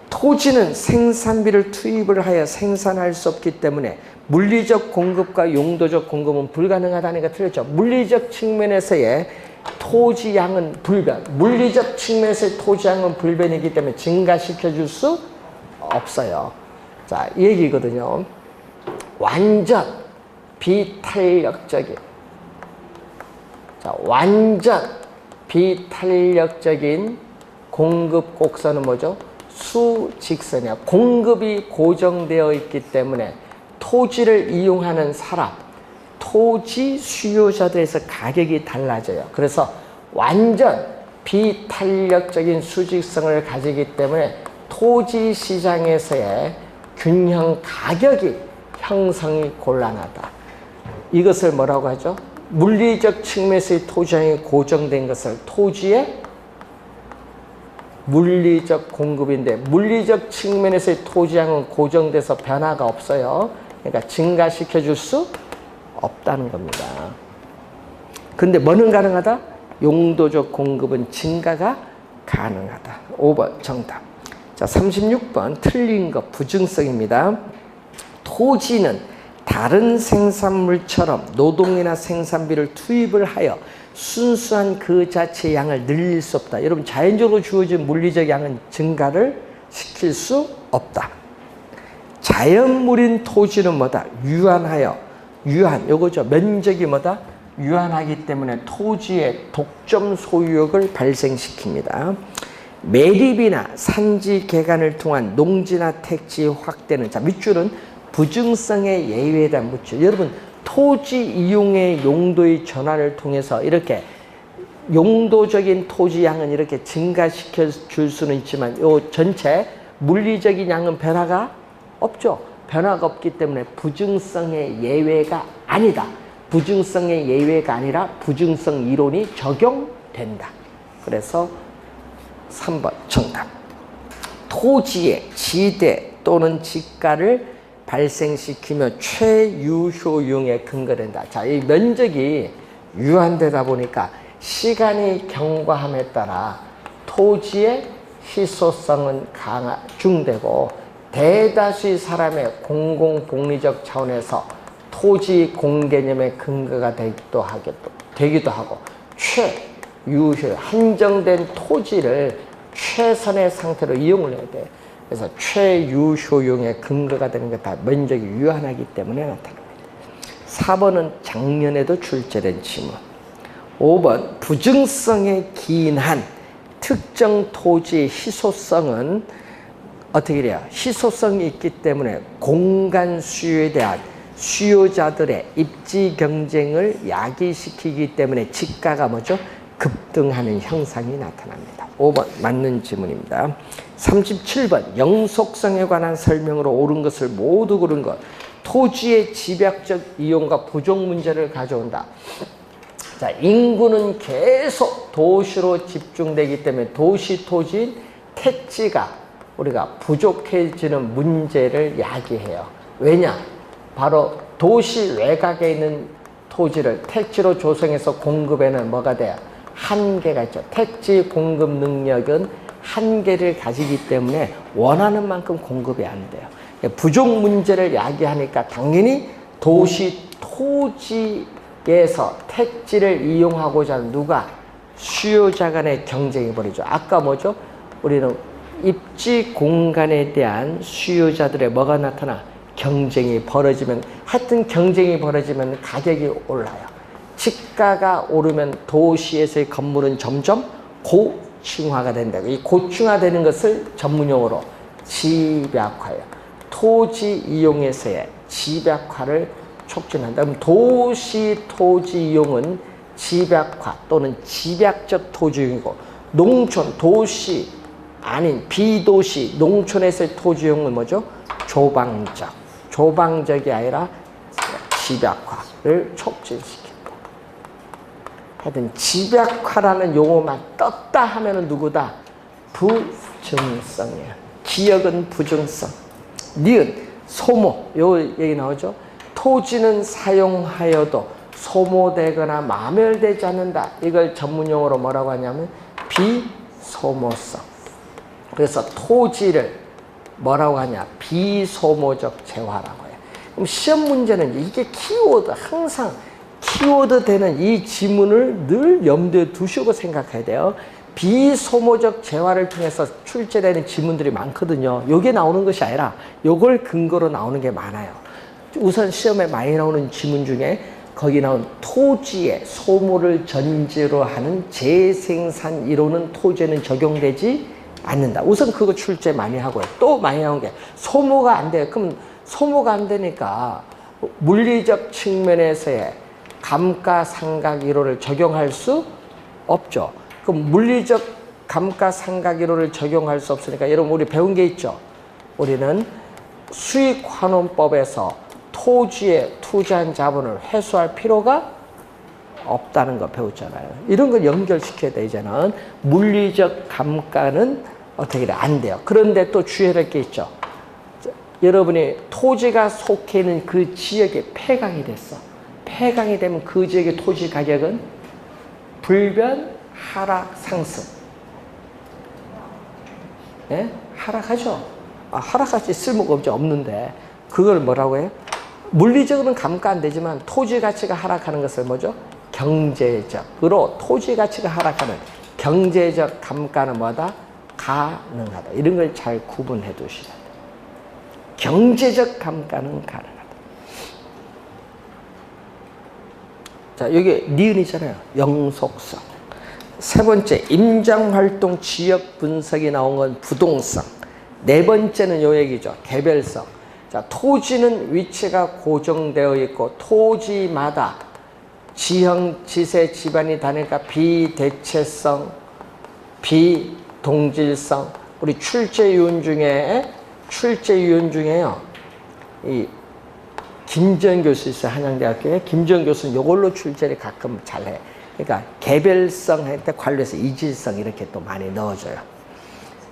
토지는 생산비를 투입을 하여 생산할 수 없기 때문에 물리적 공급과 용도적 공급은 불가능하다는 게 틀렸죠. 물리적 측면에서의 토지 양은 불변, 물리적 측면에서의 토지 양은 불변이기 때문에 증가시켜 줄 수 없어요. 자, 이 얘기거든요. 완전 비탄력적인, 자, 완전 비탄력적인 공급 곡선은 뭐죠? 수직선이야. 공급이 고정되어 있기 때문에 토지를 이용하는 사람, 토지 수요자들에서 가격이 달라져요. 그래서 완전 비탄력적인 수직성을 가지기 때문에 토지 시장에서의 균형 가격이 형성이 곤란하다. 이것을 뭐라고 하죠? 물리적 측면에서의 토지량이 고정된 것을 토지의 물리적 공급인데, 물리적 측면에서의 토지량은 고정돼서 변화가 없어요. 그러니까 증가시켜 줄 수 없다는 겁니다. 근데 뭐는 가능하다? 용도적 공급은 증가가 가능하다. 5번 정답. 자, 36번 틀린 거 부증성입니다. 토지는 다른 생산물처럼 노동이나 생산비를 투입을 하여 순수한 그 자체의 양을 늘릴 수 없다. 여러분, 자연적으로 주어진 물리적 양은 증가를 시킬 수 없다. 자연물인 토지는 뭐다? 유한하여, 유한, 요거죠. 면적이 뭐다? 유한하기 때문에 토지의 독점 소유욕을 발생시킵니다. 매립이나 산지 개간을 통한 농지나 택지 확대는, 자, 밑줄은 부증성의 예외다 묻죠. 여러분, 토지 이용의 용도의 전환을 통해서 이렇게 용도적인 토지 양은 이렇게 증가시켜 줄 수는 있지만 요 전체 물리적인 양은 변화가 없죠. 변화가 없기 때문에 부증성의 예외가 아니다. 부증성의 예외가 아니라 부증성 이론이 적용된다. 그래서 3번 정답. 토지의 지대 또는 지가를 발생시키며 최유효용에 근거된다. 자, 이 면적이 유한되다 보니까 시간이 경과함에 따라 토지의 희소성은 중되고 대다수의 사람의 공공복리적 차원에서 토지 공개념의 근거가 되기도 하고 최유효, 한정된 토지를 최선의 상태로 이용을 해야 돼. 그래서 최유효용의 근거가 되는 게 다 면적이 유한하기 때문에 나타납니다. 4번은 작년에도 출제된 지문. 5번 부증성에 기인한 특정 토지의 희소성은 어떻게 돼요? 희소성이 있기 때문에 공간 수요에 대한 수요자들의 입지 경쟁을 야기시키기 때문에 지가가 뭐죠? 급등하는 형상이 나타납니다. 5번 맞는 지문입니다. 37번 영속성에 관한 설명으로 옳은 것을 모두 고른 것. 토지의 집약적 이용과 부족 문제를 가져온다. 자, 인구는 계속 도시로 집중되기 때문에 도시 토지인 택지가 우리가 부족해지는 문제를 야기해요. 왜냐? 바로 도시 외곽에 있는 토지를 택지로 조성해서 공급에는 뭐가 돼요? 한계가 있죠. 택지 공급 능력은 한계를 가지기 때문에 원하는 만큼 공급이 안 돼요. 부족 문제를 야기하니까 당연히 도시 토지에서 택지를 이용하고자 하는 누가? 수요자 간의 경쟁이 벌어지죠. 아까 뭐죠? 우리는 입지 공간에 대한 수요자들의 뭐가 나타나? 경쟁이 벌어지면, 하여튼 경쟁이 벌어지면 가격이 올라요. 지가가 오르면 도시에서의 건물은 점점 고층화가 된다. 이 고층화되는 것을 전문용어로 집약화예요. 토지 이용에서의 집약화를 촉진한다. 그럼 도시 토지 이용은 집약화 또는 집약적 토지 이용이고, 농촌, 도시 아닌 비도시, 농촌에서의 토지 이용은 뭐죠? 조방적이 아니라 집약화를 촉진시킨다. 하여튼 집약화라는 용어만 떴다 하면은 누구다? 부증성이야. 기억은 부증성. 니은 소모, 요 얘기 나오죠? 토지는 사용하여도 소모되거나 마멸되지 않는다. 이걸 전문용어로 뭐라고 하냐면 비소모성. 그래서 토지를 뭐라고 하냐? 비소모적 재화라고 해요. 그럼 시험 문제는 이게 키워드, 항상 키워드 되는 이 지문을 늘 염두에 두시고 생각해야 돼요. 비소모적 재화를 통해서 출제되는 지문들이 많거든요. 요게 나오는 것이 아니라 요걸 근거로 나오는 게 많아요. 우선 시험에 많이 나오는 지문 중에 거기 나온 토지의 소모를 전제로 하는 재생산 이론은 토지에는 적용되지 않는다. 우선 그거 출제 많이 하고요. 또 많이 나온 게 소모가 안 돼요. 그럼 소모가 안 되니까 물리적 측면에서의 감가상각이론을 적용할 수 없죠. 그럼 물리적 감가상각이론을 적용할 수 없으니까 여러분 우리 배운 게 있죠. 우리는 수익환원법에서 토지에 투자한 자본을 회수할 필요가 없다는 거 배웠잖아요. 이런 걸 연결시켜야 돼. 이제는 물리적 감가는 어떻게 안 돼요. 그런데 또 주의해야 할 게 있죠. 여러분이 토지가 속해 있는 그 지역에 폐강이 됐어. 폐강이 되면 그 지역의 토지 가격은 불변 하락 상승. 예? 하락하죠. 하락하지 쓸모가 없는데 그걸 뭐라고 해요? 물리적으로는 감가 안 되지만 토지 가치가 하락하는 것을 뭐죠? 경제적으로 토지 가치가 하락하는 경제적 감가는 뭐다? 가능하다. 이런 걸 잘 구분해 두셔야 돼요. 경제적 감가는 가능하다. 자, 여기 니은이잖아요. 영속성. 세 번째, 임장활동 지역 분석이 나온 건 부동성. 네 번째는 요 얘기죠. 개별성. 자, 토지는 위치가 고정되어 있고 토지마다 지형, 지세, 지반이 다르니까 비대체성, 비동질성. 우리 출제위원 중에요. 이 김지현 교수 있어요. 한양대학교에. 김지현 교수는 이걸로 출제를 가끔 잘해. 그러니까 개별성 할 때 관련해서 이질성 이렇게 또 많이 넣어줘요.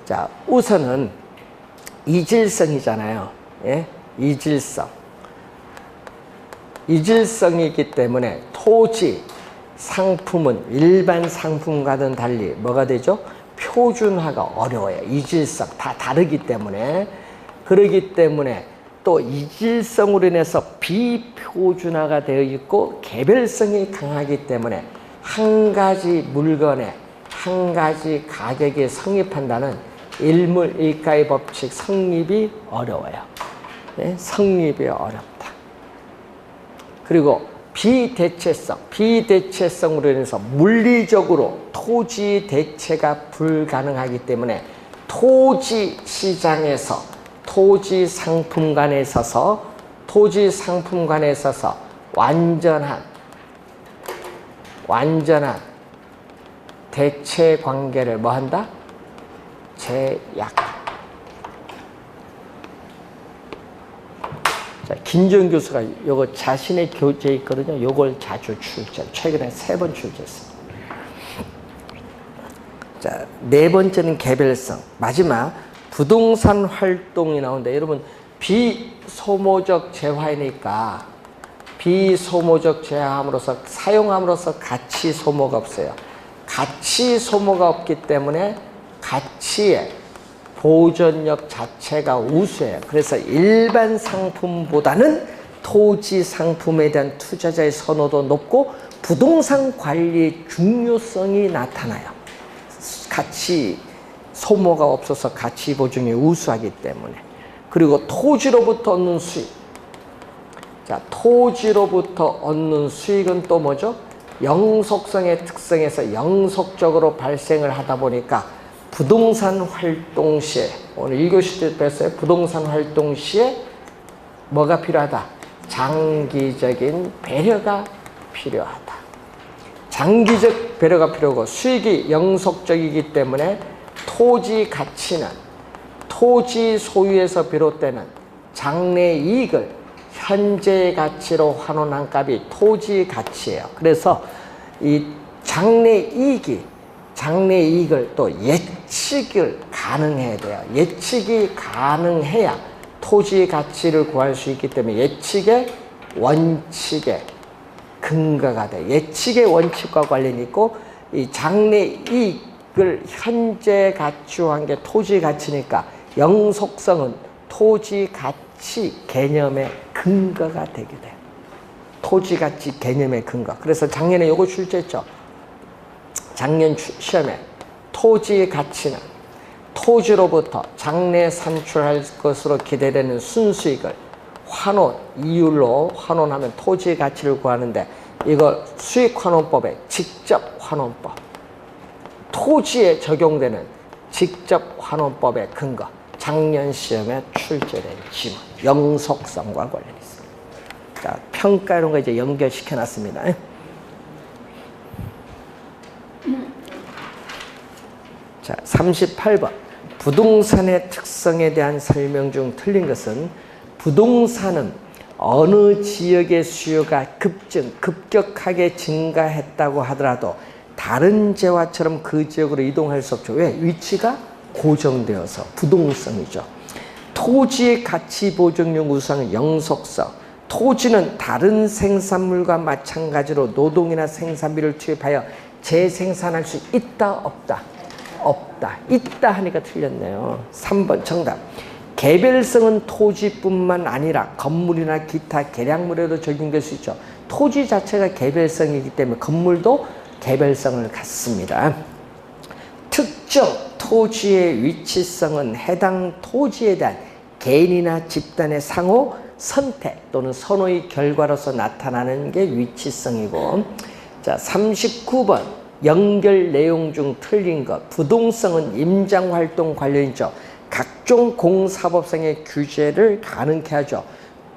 자, 우선은 이질성이잖아요. 예? 이질성. 이질성이기 때문에 토지, 상품은 일반 상품과는 달리 뭐가 되죠? 표준화가 어려워요. 이질성. 다 다르기 때문에. 그러기 때문에 또 이질성으로 인해서 비표준화가 되어 있고 개별성이 강하기 때문에 한 가지 물건에 한 가지 가격에 성립한다는 일물일가의 법칙 성립이 어려워요. 네? 성립이 어렵다. 그리고 비대체성으로 인해서 물리적으로 토지 대체가 불가능하기 때문에 토지 시장에서 토지 상품관에 있어서 완전한 대체 관계를 뭐 한다? 제약. 자, 김지현 교수가 요거 자신의 교재에 있거든요. 요걸 자주 출제. 최근에 3번 출제했습니다. 자, 네 번째는 개별성. 마지막 부동산 활동이 나오는데 여러분 비소모적 재화이니까 비소모적 재화함으로써 사용함으로써 가치 소모가 없어요. 가치 소모가 없기 때문에 가치의 보존력 자체가 우수해요. 그래서 일반 상품보다는 토지 상품에 대한 투자자의 선호도 높고 부동산 관리의 중요성이 나타나요. 가치 소모가 없어서 가치 보증이 우수하기 때문에. 그리고 토지로부터 얻는 수익. 자, 토지로부터 얻는 수익은 또 뭐죠? 영속성의 특성에서 영속적으로 발생을 하다 보니까 부동산 활동 시에, 오늘 1교시 때 뺐어요. 부동산 활동 시에 뭐가 필요하다? 장기적인 배려가 필요하다. 장기적 배려가 필요하고 수익이 영속적이기 때문에 토지 가치는 토지 소유에서 비롯되는 장래 이익을 현재 가치로 환원한 값이 토지 가치예요. 그래서 이 장래 이익을 또 예측을 가능해야 돼요. 예측이 가능해야 토지 가치를 구할 수 있기 때문에 예측의 원칙의 근거가 돼. 예측의 원칙과 관련이 있고 이 장래 이익을 현재 가치화한 게 토지 가치니까 영속성은 토지 가치 개념의 근거가 되게 돼요. 토지 가치 개념의 근거. 그래서 작년에 요거 출제했죠. 작년 시험에 토지 가치는 토지로부터 장래 산출할 것으로 기대되는 순수익을 환원, 이율로 환원하면 토지 가치를 구하는데 이거 수익환원법의 직접환원법. 토지에 적용되는 직접환원법의 근거. 작년 시험에 출제된 지문, 영속성과 관련이 있습니다. 자, 평가 이런 거 이제 연결시켜 놨습니다. 자, 38번. 부동산의 특성에 대한 설명 중 틀린 것은 부동산은 어느 지역의 수요가 급격하게 증가했다고 하더라도 다른 재화처럼 그 지역으로 이동할 수 없죠. 왜? 위치가 고정되어서 부동성이죠. 토지의 가치 보존용 우수성은 영속성. 토지는 다른 생산물과 마찬가지로 노동이나 생산비를 투입하여 재생산할 수 있다, 없다? 없다. 있다 하니까 틀렸네요. 3번 정답. 개별성은 토지뿐만 아니라 건물이나 기타 개량물에도 적용될 수 있죠. 토지 자체가 개별성이기 때문에 건물도 개별성을 갖습니다. 특정 토지의 위치성은 해당 토지에 대한 개인이나 집단의 상호 선택 또는 선호의 결과로서 나타나는 게 위치성이고, 자, 39번 연결 내용 중 틀린 것. 부동성은 임장활동 관련이죠. 각종 공사법상의 규제를 가능케 하죠.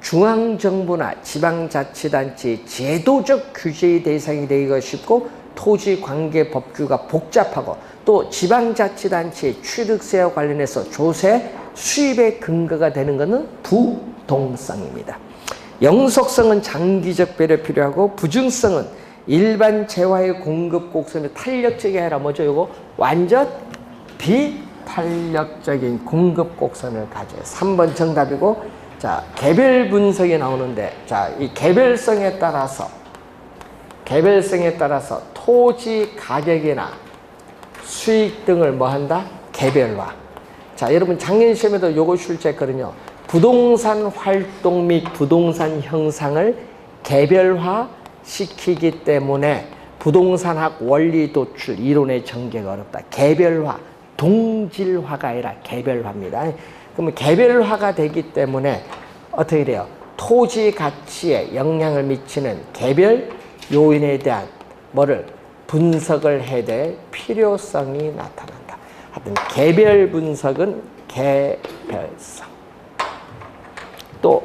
중앙정부나 지방자치단체의 제도적 규제의 대상이 되기가 쉽고 토지관계 법규가 복잡하고 또 지방자치단체의 취득세와 관련해서 조세 수입의 근거가 되는 것은 부동성입니다. 영속성은 장기적 배려 필요하고 부증성은 일반 재화의 공급 곡선이 탄력적이 아니라 뭐죠? 이거 완전 비탄력적인 공급 곡선을 가져요. 3번 정답이고, 자, 개별 분석이 나오는데, 자, 이 개별성에 따라서 토지 가격이나 수익 등을 뭐 한다? 개별화. 자, 여러분 작년 시험에도 요거 출제했거든요. 부동산 활동 및 부동산 형상을 개별화 시키기 때문에 부동산학 원리 도출 이론의 전개가 어렵다. 개별화, 동질화가 아니라 개별화입니다. 그러면 개별화가 되기 때문에 어떻게 돼요? 토지 가치에 영향을 미치는 개별 요인에 대한 뭐를 분석을 해야 될 필요성이 나타난다. 하여튼 개별 분석은 개별성. 또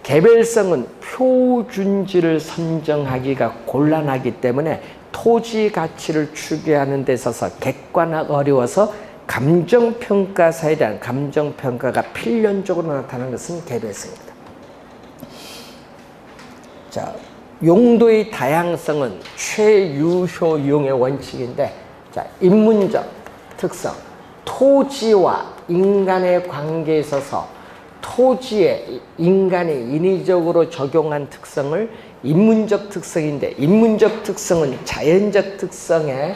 개별성은 표준지를 선정하기가 곤란하기 때문에 토지 가치를 추계하는 데 있어서 객관화가 어려워서 감정평가사에 대한 감정평가가 필연적으로 나타나는 것은 개별성입니다. 자, 용도의 다양성은 최유효 이용의 원칙인데, 자, 인문적 특성, 토지와 인간의 관계에 있어서 토지에 인간이 인위적으로 적용한 특성을 인문적 특성인데, 인문적 특성은 자연적 특성의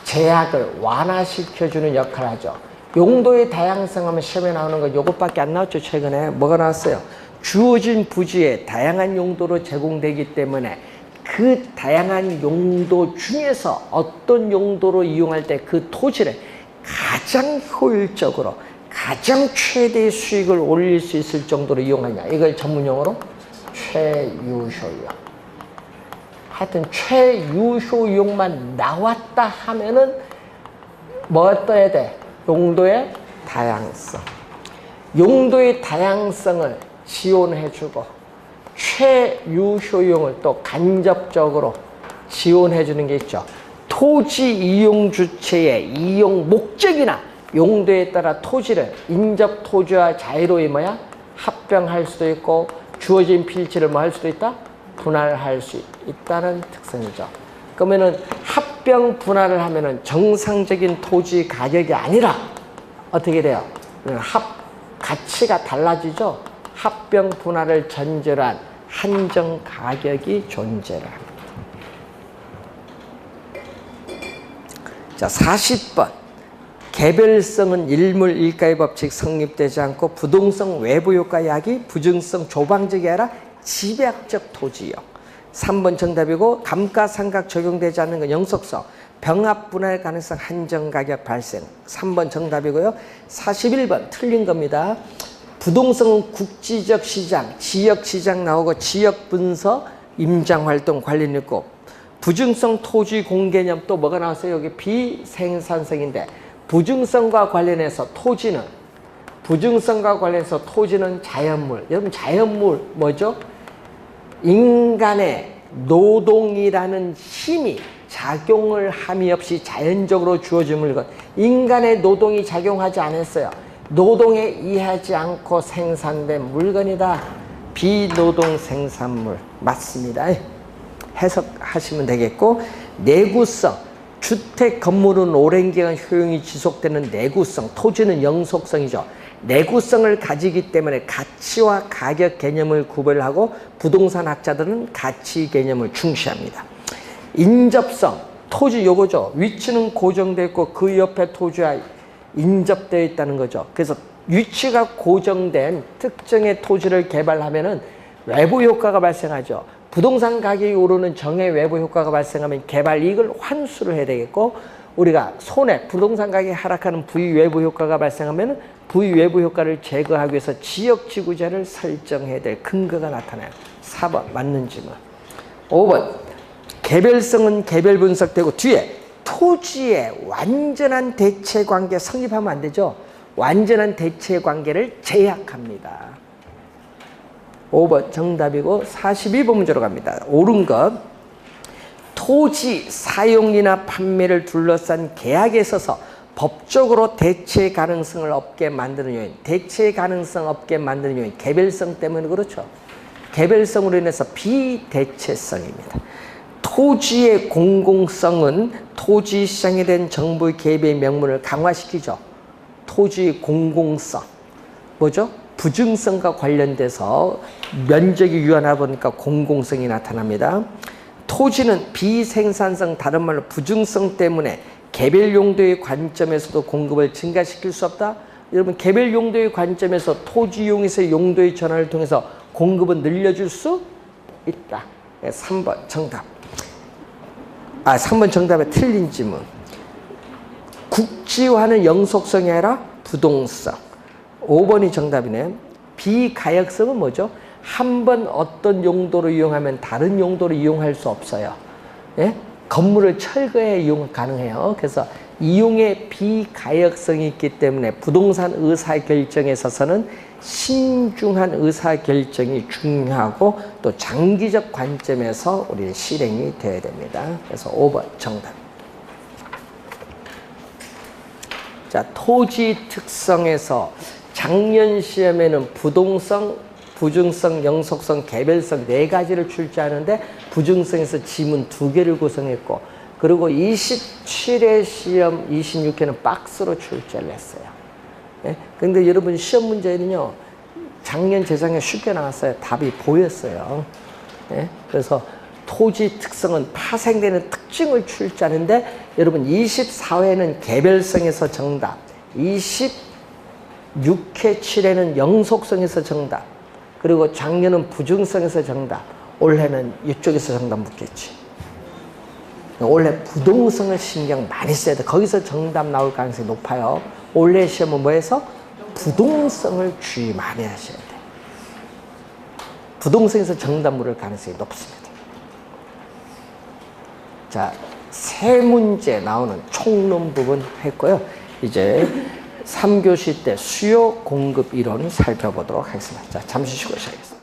제약을 완화시켜주는 역할을 하죠. 용도의 다양성 하면 시험에 나오는 거 요것밖에 안 나왔죠. 최근에 뭐가 나왔어요? 주어진 부지에 다양한 용도로 제공되기 때문에 그 다양한 용도 중에서 어떤 용도로 이용할 때 그 토지를 가장 효율적으로 가장 최대의 수익을 올릴 수 있을 정도로 이용하냐. 이걸 전문용어로 최유효용. 하여튼 최유효용만 나왔다 하면은 뭐 떠야 돼? 용도의 다양성. 용도의 다양성을 지원해주고 최유효용을 또 간접적으로 지원해주는 게 있죠. 토지 이용 주체의 이용 목적이나 용도에 따라 토지를 인접 토지와 자유로이 뭐야? 합병할 수도 있고 주어진 필지를 뭐 할 수도 있다? 분할할 수 있다는 특성이죠. 그러면은 합병 분할을 하면은 정상적인 토지 가격이 아니라 어떻게 돼요? 가치가 달라지죠. 합병 분할을 전제로 한 한정 가격이 존재를 합니다. 자, 40번. 개별성은 일물 일가의 법칙 성립되지 않고 부동성 외부 효과 약이 부증성 조방적이 아니라 집약적 토지요. 3번 정답이고, 감가상각 적용되지 않는 건 영속성, 병합 분할 가능성 한정 가격 발생. 3번 정답이고요. 41번 틀린 겁니다. 부동성은 국지적 시장, 지역 시장 나오고 지역 분석, 임장 활동 관련 있고, 부증성 토지 공개념 또 뭐가 나왔어요? 여기 비생산성인데, 부증성과 관련해서 토지는 부증성과 관련해서 토지는 자연물. 여러분 자연물 뭐죠? 인간의 노동이라는 힘이 작용을 함이 없이 자연적으로 주어진 물건. 인간의 노동이 작용하지 않았어요. 노동에 의하지 않고 생산된 물건이다. 비노동 생산물. 맞습니다. 해석하시면 되겠고, 내구성. 주택 건물은 오랜 기간 효용이 지속되는 내구성. 토지는 영속성이죠. 내구성을 가지기 때문에 가치와 가격 개념을 구별하고 부동산 학자들은 가치 개념을 중시합니다. 인접성, 토지 요거죠. 위치는 고정되어 있고 그 옆에 토지와 인접되어 있다는 거죠. 그래서 위치가 고정된 특정의 토지를 개발하면은 외부 효과가 발생하죠. 부동산 가격이 오르는 정해 외부 효과가 발생하면 개발 이익을 환수를 해야 되겠고, 우리가 손해, 부동산 가격이 하락하는 부의 외부 효과가 발생하면 부의 외부 효과를 제거하기 위해서 지역지구제를 설정해야 될 근거가 나타나요. 4번 맞는 질문. 5번 개별성은 개별 분석되고, 뒤에 토지의 완전한 대체관계 성립하면 안 되죠. 완전한 대체관계를 제약합니다. 5번 정답이고, 42번 문제로 갑니다. 옳은 것. 토지 사용이나 판매를 둘러싼 계약에 있어서 법적으로 대체 가능성을 없게 만드는 요인, 대체 가능성 없게 만드는 요인, 개별성 때문에 그렇죠. 개별성으로 인해서 비대체성입니다. 토지의 공공성은 토지 시장에 대한 정부의 개입의 명분을 강화시키죠. 토지의 공공성 뭐죠? 부증성과 관련돼서 면적이 유한하다 보니까 공공성이 나타납니다. 토지는 비생산성, 다른 말로 부증성 때문에 개별 용도의 관점에서도 공급을 증가시킬 수 없다. 여러분 개별 용도의 관점에서 토지 이용에서 용도의 전환을 통해서 공급은 늘려줄 수 있다. 3번 정답. 3번 정답에 틀린 질문. 국지화는 영속성이 아니라 부동성. 5번이 정답이네. 비가역성은 뭐죠? 한 번 어떤 용도로 이용하면 다른 용도로 이용할 수 없어요. 예? 건물을 철거해 이용 가능해요. 그래서 이용의 비가역성이 있기 때문에 부동산 의사결정에 있어서는 신중한 의사결정이 중요하고 또 장기적 관점에서 우리 실행이 되어야 됩니다. 그래서 5번 정답. 자, 토지 특성에서 작년 시험에는 부동성, 부증성, 영속성, 개별성 4가지를 출제하는데 부증성에서 지문 2개를 구성했고, 그리고 27회 시험 26회는 박스로 출제를 했어요. 예? 근데 여러분 시험 문제는요, 작년, 재작년 쉽게 나왔어요. 답이 보였어요. 예? 그래서 토지 특성은 파생되는 특징을 출제하는데, 여러분 24회는 개별성에서 정답, 26회, 7회는 영속성에서 정답, 그리고 작년은 부증성에서 정답, 올해는 이쪽에서 정답 묻겠지. 올해 부동성을 신경 많이 써야 돼. 거기서 정답 나올 가능성이 높아요. 올해 시험은 뭐해서? 부동성을 주의 많이 하셔야 돼. 부동성에서 정답 물을 가능성이 높습니다. 자, 3문제 나오는 총론 부분 했고요. 이제 3교시 때 수요 공급 이론 살펴보도록 하겠습니다. 자, 잠시 쉬고 시작하겠습니다.